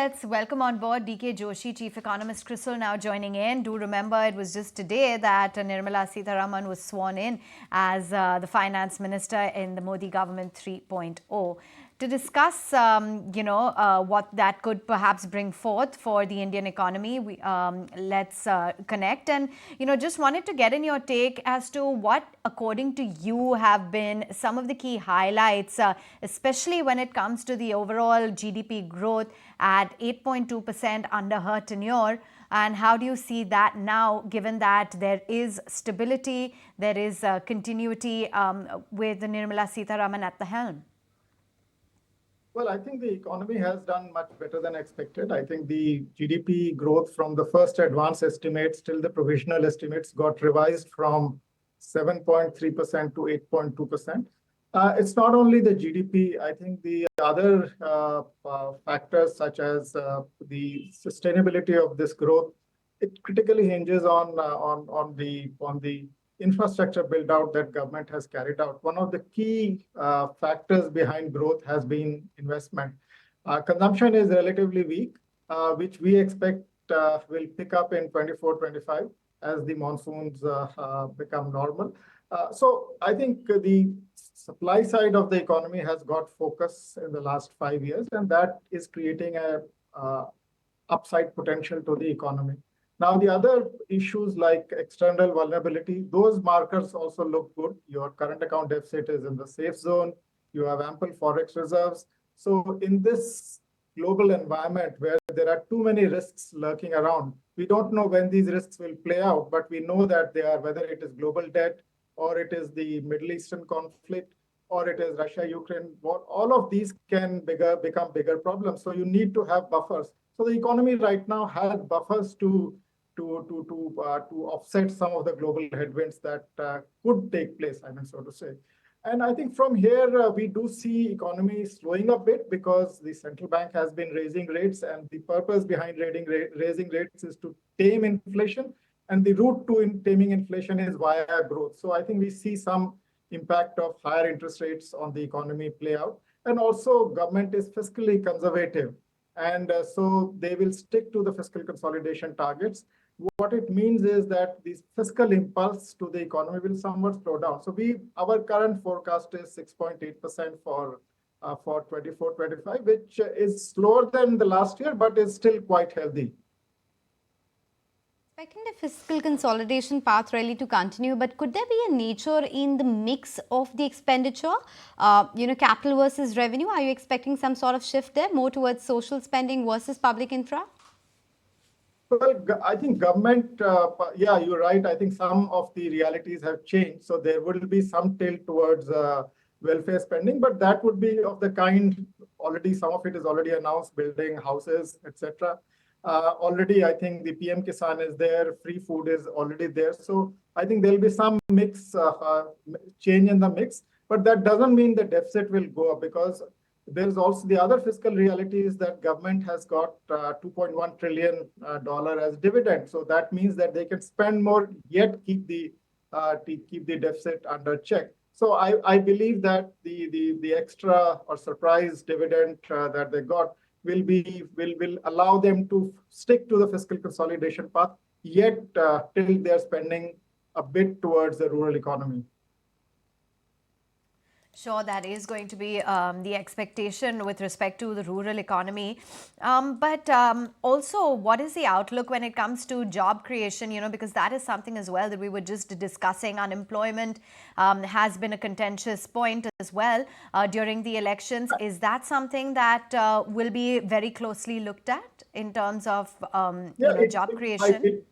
let's welcome on board DK Joshi, Chief Economist. CRISIL now joining in. Do remember it was just today that Nirmala Sitharaman was sworn in as the Finance Minister in the Modi government 3.0. To discuss, what that could perhaps bring forth for the Indian economy, let's connect and, just wanted to get in your take as to what, according to you, have been some of the key highlights, especially when it comes to the overall GDP growth at 8.2% under her tenure. And how do you see that now, given that there is stability, there is continuity with Nirmala Sitharaman at the helm? Well, I think the economy has done much better than expected. I think the GDP growth from the first advance estimates till the provisional estimates got revised from 7.3% to 8.2%. It's not only the GDP. I think the other factors such as the sustainability of this growth, it critically hinges on the infrastructure build out that government has carried out. One of the key factors behind growth has been investment. Consumption is relatively weak, which we expect will pick up in 24-25 as the monsoons become normal. So I think the supply side of the economy has got focus in the last 5 years, and that is creating a upside potential to the economy. Now, the other issues like external vulnerability, those markers also look good. Your current account deficit is in the safe zone. You have ample forex reserves. So in this global environment where there are too many risks lurking around, we don't know when these risks will play out, but we know that they are, whether it is global debt or it is the Middle Eastern conflict or it is Russia-Ukraine war, all of these can become bigger problems. So you need to have buffers. So the economy right now has buffers to offset some of the global headwinds that could take place, so to say. And I think from here, we do see economy slowing a bit because the central bank has been raising rates, and the purpose behind raising rates is to tame inflation. And the route to taming inflation is via growth. So I think we see some impact of higher interest rates on the economy play out. And also government is fiscally conservative. And so they will stick to the fiscal consolidation targets. What it means is that the fiscal impulse to the economy will somewhat slow down. So our current forecast is 6.8% for 24-25, which is slower than the last year, but is still quite healthy. Expecting the fiscal consolidation path really to continue, but could there be a nature in the mix of the expenditure, capital versus revenue? Are you expecting some sort of shift there, more towards social spending versus public infra? Well, I think government, you're right. I think some of the realities have changed. So there will be some tilt towards welfare spending, but that would be of the kind already, some of it is already announced, building houses, etc. Already, I think the PM Kisan is there, free food is already there. So I think there'll be some mix, change in the mix, but that doesn't mean the deficit will go up, because there's also the other fiscal reality is that government has got $2.1 trillion as dividend. So that means that they can spend more, yet keep the deficit under check. So I believe that the extra or surprise dividend that they got will allow them to stick to the fiscal consolidation path, yet till they're spending a bit towards the rural economy. Sure, that is going to be the expectation with respect to the rural economy. But also, what is the outlook when it comes to job creation? Because that is something as well that we were just discussing. Unemployment has been a contentious point as well during the elections. Is that something that will be very closely looked at in terms of job creation?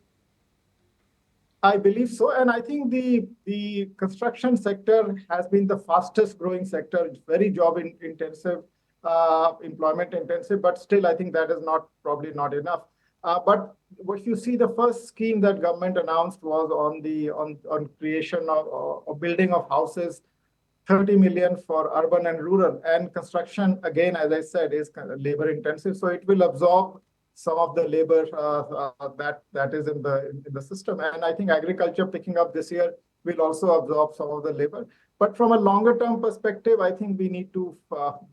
I believe so. And I think the construction sector has been the fastest growing sector. It's very job intensive, employment intensive, but still I think that is probably not enough. But what you see, the first scheme that government announced was on creation of building of houses, 30 million for urban and rural. And construction, again, as I said, is kind of labor intensive. So it will absorb some of the labor that is in the system. And I think agriculture picking up this year will also absorb some of the labor. But from a longer term perspective, I think we need to,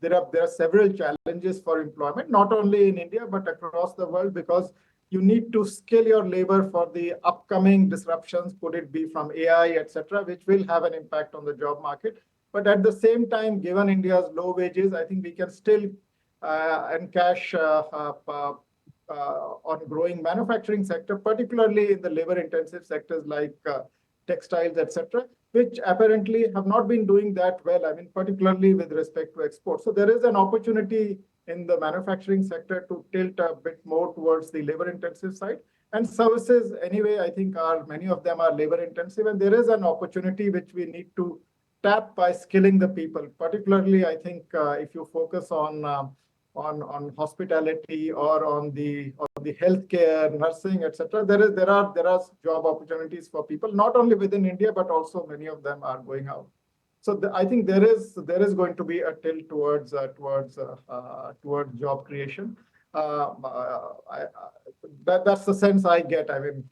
there are several challenges for employment, not only in India, but across the world, because you need to skill your labor for the upcoming disruptions, could it be from AI, etc., which will have an impact on the job market. But at the same time, given India's low wages, I think we can still encash on growing manufacturing sector, particularly in the labor-intensive sectors like textiles, etc., which apparently have not been doing that well, I mean, particularly with respect to exports. So there is an opportunity in the manufacturing sector to tilt a bit more towards the labor-intensive side. And services, anyway, I think many of them are labor-intensive, and there is an opportunity which we need to tap by skilling the people. Particularly, I think if you focus on hospitality or on the healthcare, nursing, etc., there are job opportunities for people not only within India but also many of them are going out. So I think there is going to be a tilt towards job creation. That's the sense I get. I mean.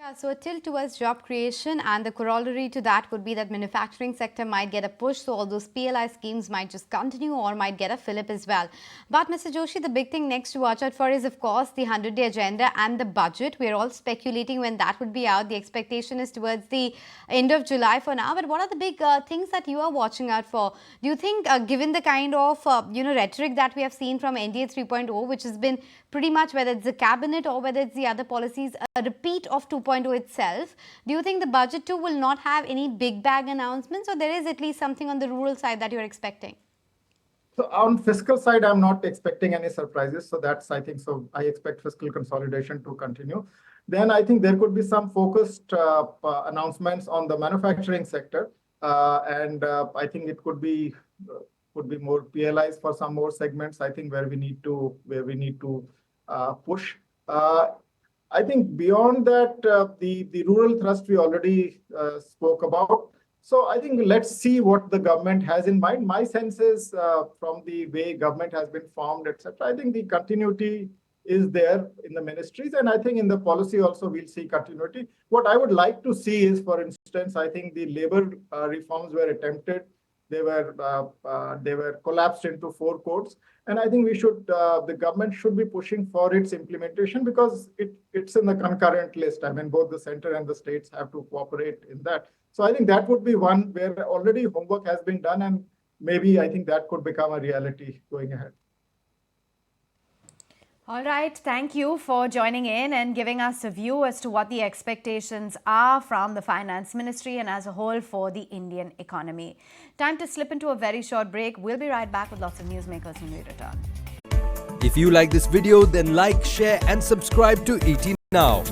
Yeah, so a tilt towards job creation, and the corollary to that would be that manufacturing sector might get a push, so all those PLI schemes might just continue or might get a fillip as well. But Mr. Joshi, the big thing next to watch out for is, of course, the 100-day agenda and the budget. We're all speculating when that would be out. The expectation is towards the end of July for now. But what are the big things that you are watching out for? Do you think, given the kind of rhetoric that we have seen from NDA 3.0, which has been pretty much, whether it's the cabinet or whether it's the other policies, a repeat of 2.0 itself, do you think the budget too will not have any big bag announcements, or there is at least something on the rural side that you're expecting? So on fiscal side, I'm not expecting any surprises. So that's, I think, so I expect fiscal consolidation to continue. Then I think there could be some focused announcements on the manufacturing sector. And I think it could be more PLIs for some more segments, I think, where we need to push. I think beyond that, the rural thrust we already spoke about. So I think let's see what the government has in mind. My sense is from the way government has been formed, etc., I think the continuity is there in the ministries. And I think in the policy also we'll see continuity. What I would like to see is, for instance, I think the labor reforms were attempted. They were collapsed into 4 codes. And I think the government should be pushing for its implementation, because it's in the concurrent list. I mean, both the center and the states have to cooperate in that. So I think that would be one where already homework has been done, and maybe I think that could become a reality going ahead. All right, thank you for joining in and giving us a view as to what the expectations are from the Finance Ministry and as a whole for the Indian economy. Time to slip into a very short break. We'll be right back with lots of newsmakers when we return. If you like this video, then like, share and subscribe to ET Now.